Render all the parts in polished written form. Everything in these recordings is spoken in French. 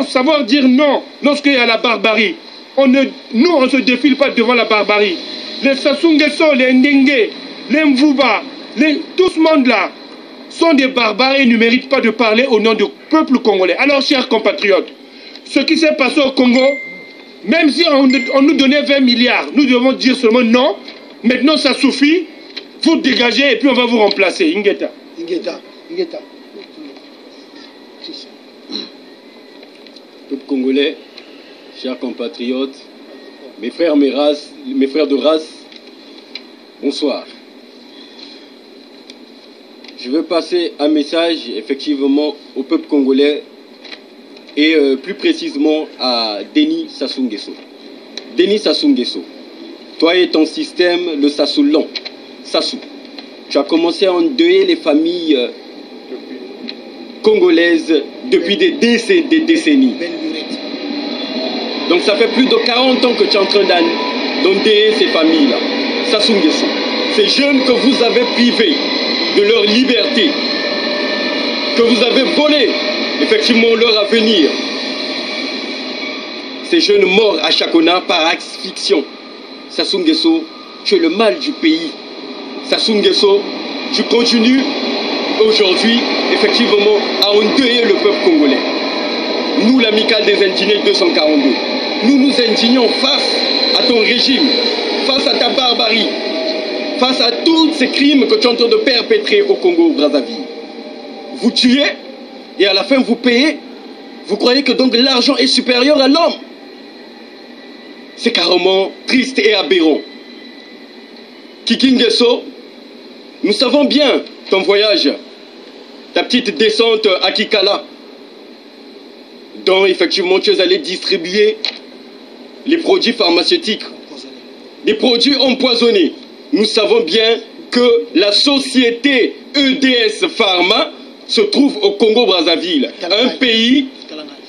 Savoir dire non lorsqu'il y a la barbarie. Nous, on ne se défile pas devant la barbarie. Les Sassou Nguesso, les Ndenge, les Mvuba, tout ce monde-là sont des barbares et ne méritent pas de parler au nom du peuple congolais. Alors, chers compatriotes, ce qui s'est passé au Congo, même si on nous donnait 20 milliards, nous devons dire seulement non. Maintenant, ça suffit. Vous dégagez et puis on va vous remplacer. Ingeta. Peuple congolais, chers compatriotes, mes frères de race, bonsoir. Je veux passer un message effectivement au peuple congolais et plus précisément à Denis Sassou Nguesso. Denis Sassou Nguesso, toi et ton système, le Sassou Lent, Sassou, tu as commencé à endeuiller les familles congolaises depuis des décennies. Donc ça fait plus de 40 ans que tu es en train d'endeuiller ces familles-là. Sassou Nguesso, ces jeunes que vous avez privés de leur liberté, que vous avez volé effectivement leur avenir. Ces jeunes morts à Chakona par asphyxion. Sassou Nguesso, tu es le mal du pays. Sassou Nguesso, tu continues aujourd'hui effectivement à endeuiller le peuple congolais. Nous, l'amicale des indignés 242, nous nous indignons face à ton régime, face à ta barbarie, face à tous ces crimes que tu es en train de perpétrer au Congo-Brazzaville. Vous tuez et à la fin vous payez. Vous croyez que donc l'argent est supérieur à l'homme? C'est carrément triste et aberrant. Kiki Nguesso, nous savons bien ton voyage, ta petite descente à Kikala, dont effectivement tu es allé distribuer les produits pharmaceutiques, des produits empoisonnés. Nous savons bien que la société EDS Pharma se trouve au Congo-Brazzaville, un pays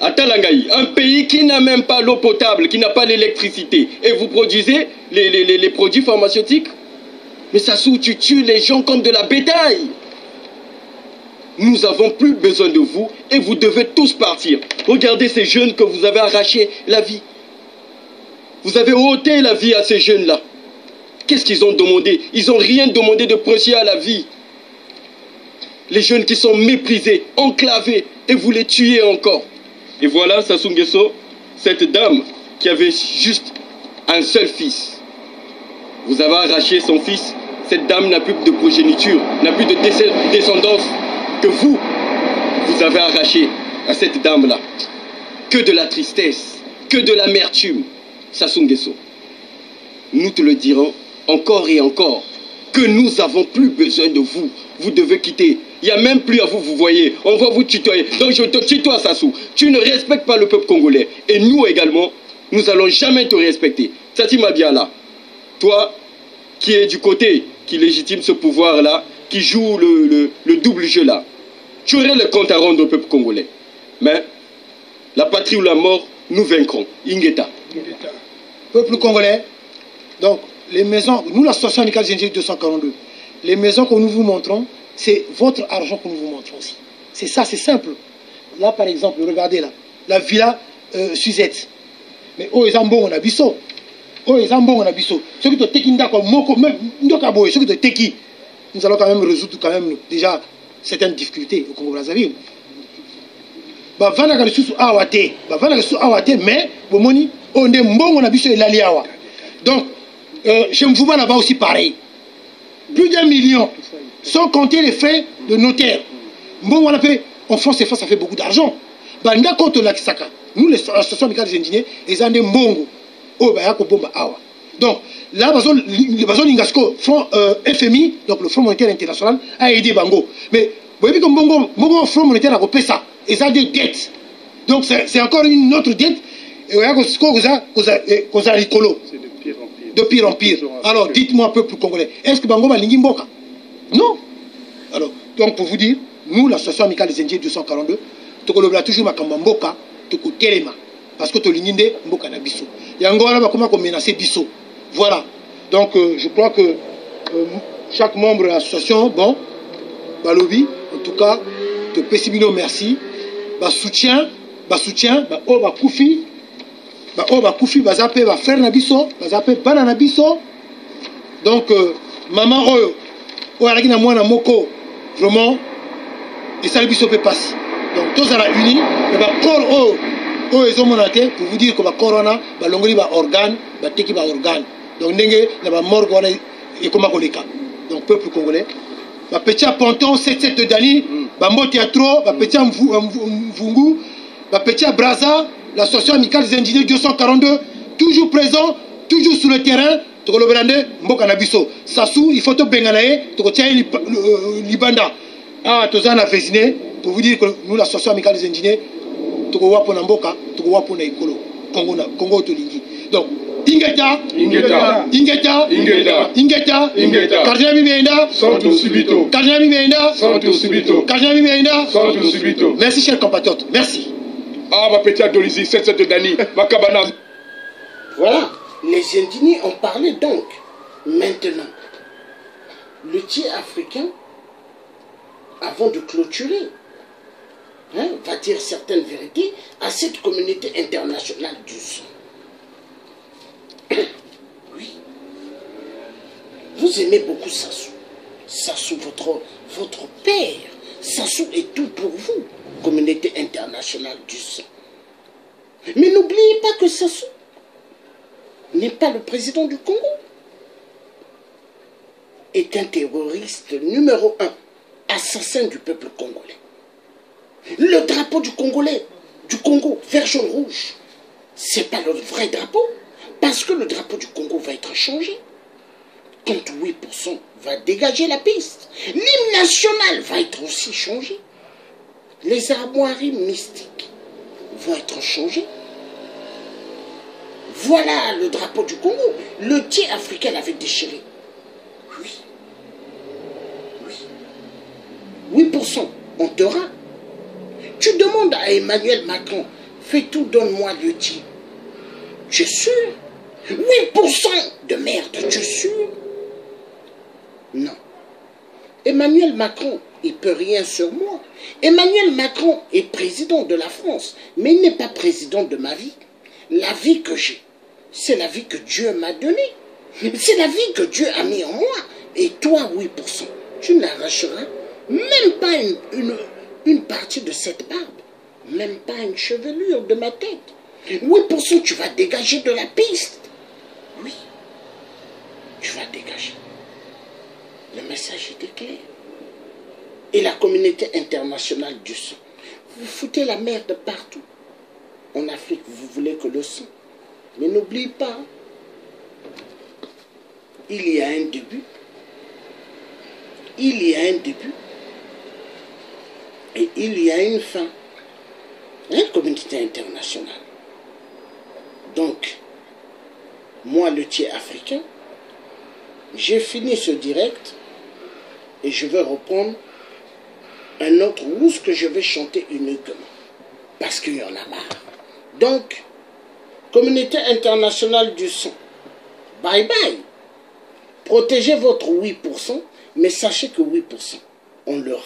à Talangaï, un pays qui n'a même pas l'eau potable, qui n'a pas l'électricité. Et vous produisez les produits pharmaceutiques? Mais Sassou, tu tues les gens comme de la bétail. Nous n'avons plus besoin de vous et vous devez tous partir. Regardez ces jeunes que vous avez arraché la vie. Vous avez ôté la vie à ces jeunes-là. Qu'est-ce qu'ils ont demandé? Ils n'ont rien demandé de précieux à la vie. Les jeunes qui sont méprisés, enclavés, et vous les tuez encore. Et voilà Sassou Nguesso, cette dame qui avait juste un seul fils. Vous avez arraché son fils. Cette dame n'a plus de progéniture, n'a plus de descendance que vous avez arraché à cette dame-là. Que de la tristesse, que de l'amertume. Sassou Nguesso, nous te le dirons encore et encore, que nous n'avons plus besoin de vous. Vous devez quitter. Il n'y a même plus à vous, vous voyez. On va vous tutoyer. Donc je te tutoie, Sassou. Tu ne respectes pas le peuple congolais. Et nous également, nous n'allons jamais te respecter. Tati Mabiala, toi qui es du côté qui légitime ce pouvoir-là, qui joue le double jeu-là, tu aurais le compte à rendre au peuple congolais. Mais la patrie ou la mort, nous vaincrons. Ingeta. Peuple congolais, donc les maisons, nous l'association amicale Genji 242, les maisons que nous vous montrons, c'est votre argent que nous vous montrons aussi. C'est ça, c'est simple. Là par exemple, regardez là, la villa Suzette. Mais oh, ils ont bon, on a biso. Oh, ils ont bon, on a biso. Ceux qui te tekinda comme moko, même ndokaboy, ceux qui te teki, nous allons quand même résoudre quand même déjà certaines difficultés au Congo-Brazzaville. Bah vana ka susu awate, bah vana ka susu awate, mais bomoni on est bon, on a biso elali awa. Donc chez Mvouba là-bas aussi pareil. Plus d'1 million, sans compter les frais de notaire. Bon, on a fait, en France, ça fait beaucoup d'argent. Banda contre la Kisaka. Nous, les associations amicales des ingénieurs, ils ont des mbongo. Oh, bah, yako bomba awa. Donc, là, Bazon Ingasco, FMI, donc le Fonds monétaire international, a aidé Bango. Mais, vous voyez comme Bongo, Fonds monétaire a repayé ça. Ils ont des dettes. Donc, c'est encore une autre dette. Et vous voyez qu'on a l'écolo. De pire en pire. Alors, dites-moi, peuple congolais, est-ce que Bango va l'ingimboka? Non. Alors, donc, pour vous dire, nous, l'association amicale des Indiens 242, nous avons toujours Makambamboka, Telema. Parce que tu l'inginde, Mboka na biso. Il y a encore là, comment menacer biso. Voilà. Donc, je crois que chaque membre de l'association, bon, Balobi, en tout cas, te pécimino merci, soutien, soutien, Koufi, va frère Nabiso, bana Nabiso. Donc, maman, alaki na mwana moko, vraiment, et ça le biso peut passer. Donc, tous à la unis, mais corps, ils ont monaté pour vous dire que le corona, l'ongoli va organe, teki va organe. Donc, n'engé, la mort, et comme koleka. Donc, peuple congolais, petit ponton, 7 Dani, Bambo Théâtre, petit Mvungu, petit Braza, l'association amicale des ingénieurs 242, toujours présent, toujours sur le terrain. Mboka Nabiso. Sassou, il faut te benganae, tu retiens Libanda. Ah, tu as fait pour vous dire que nous, l'association amicale des ingénieurs, tu vois pour Namboka, tu vois pour Naikolo, Congo Tolingi. Donc, Ingeta, Cardinal Mimenda, Santo Subito. Cardinal Mimenda, Santo Subito. Cardinal Mimenda, Santo Subito. Merci, chers compatriotes. Merci. Ah, ma petite Adolizi, 7 Dani, ma cabana. Voilà. Les indignés ont parlé donc. Maintenant, le tiers africain, avant de clôturer, va dire certaines vérités à cette communauté internationale du sang. Oui. Vous aimez beaucoup Sassou. Sassou, votre père. Sassou est tout pour vous, communauté internationale du sang. Mais n'oubliez pas que Sassou n'est pas le président du Congo, est un terroriste numéro 1, assassin du peuple congolais. Le drapeau du Congolais, du Congo, vert, jaune, rouge, c'est pas le vrai drapeau, parce que le drapeau du Congo va être changé. Quand 8% va dégager la piste, l'hymne national va être aussi changé. Les armoiries mystiques vont être changées. Voilà le drapeau du Congo. Le tiers africain l'avait déchiré. Oui. Oui. 8%, on t'aura. Tu demandes à Emmanuel Macron, fais tout, donne-moi le tiers. Tu es sûr? 8% de merde, tu es sûr? Non. Emmanuel Macron, il ne peut rien sur moi. Emmanuel Macron est président de la France, mais il n'est pas président de ma vie. La vie que j'ai, c'est la vie que Dieu m'a donnée. C'est la vie que Dieu a mis en moi. Et toi, 8%, tu n'arracheras même pas une partie de cette barbe. Même pas une chevelure de ma tête. 8%, tu vas dégager de la piste. Oui, tu vas dégager. Le message était clair. Et la communauté internationale du sang. Vous foutez la merde partout. En Afrique, vous voulez que le sang. Mais n'oublie pas, il y a un début. Il y a un début. Et il y a une fin. Une communauté internationale. Donc, moi, le tiers africain, j'ai fini ce direct et je vais reprendre un autre rousse que je vais chanter uniquement. Parce qu'il y en a marre. Donc, communauté internationale du sang, bye bye. Protégez votre 8%, mais sachez que 8%, on l'aura.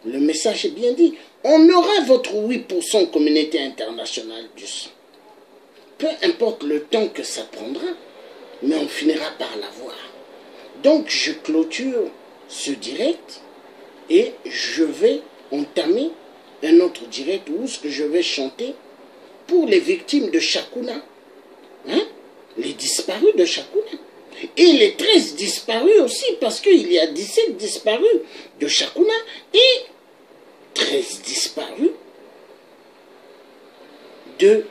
Le message est bien dit. On aura votre 8% communauté internationale du sang. Peu importe le temps que ça prendra, mais on finira par l'avoir. Donc, je clôture ce direct et je vais entamer un autre direct où ce que je vais chanter pour les victimes de Chakuna, les disparus de Chakuna, et les 13 disparus aussi, parce qu'il y a 17 disparus de Chakuna et 13 disparus de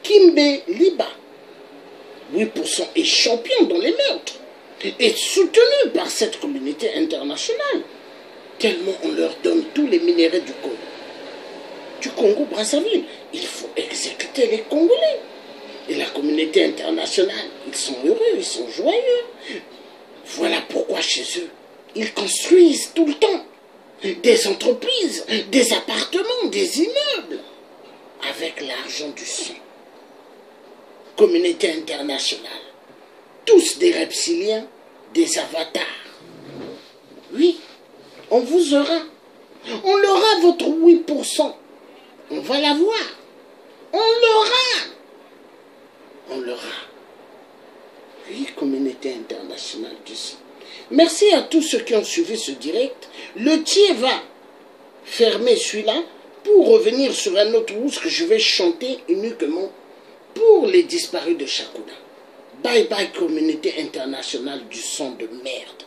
Kimbe Liba. 8% est champion dans les meurtres, et soutenu par cette communauté internationale, tellement on leur donne tous les minéraux du Congo-Brazzaville. Il faut exécuter les Congolais. Et la communauté internationale, ils sont heureux, ils sont joyeux. Voilà pourquoi chez eux, ils construisent tout le temps des entreprises, des appartements, des immeubles, avec l'argent du sang. Communauté internationale, tous des reptiliens, des avatars. Oui, on vous aura. On aura votre 8%. On va la voir. On l'aura. On l'aura. Oui, communauté internationale du sang. Merci à tous ceux qui ont suivi ce direct. Le Thier va fermer celui-là pour revenir sur un autre ours que je vais chanter uniquement pour les disparus de Chakuna. Bye bye communauté internationale du sang de merde.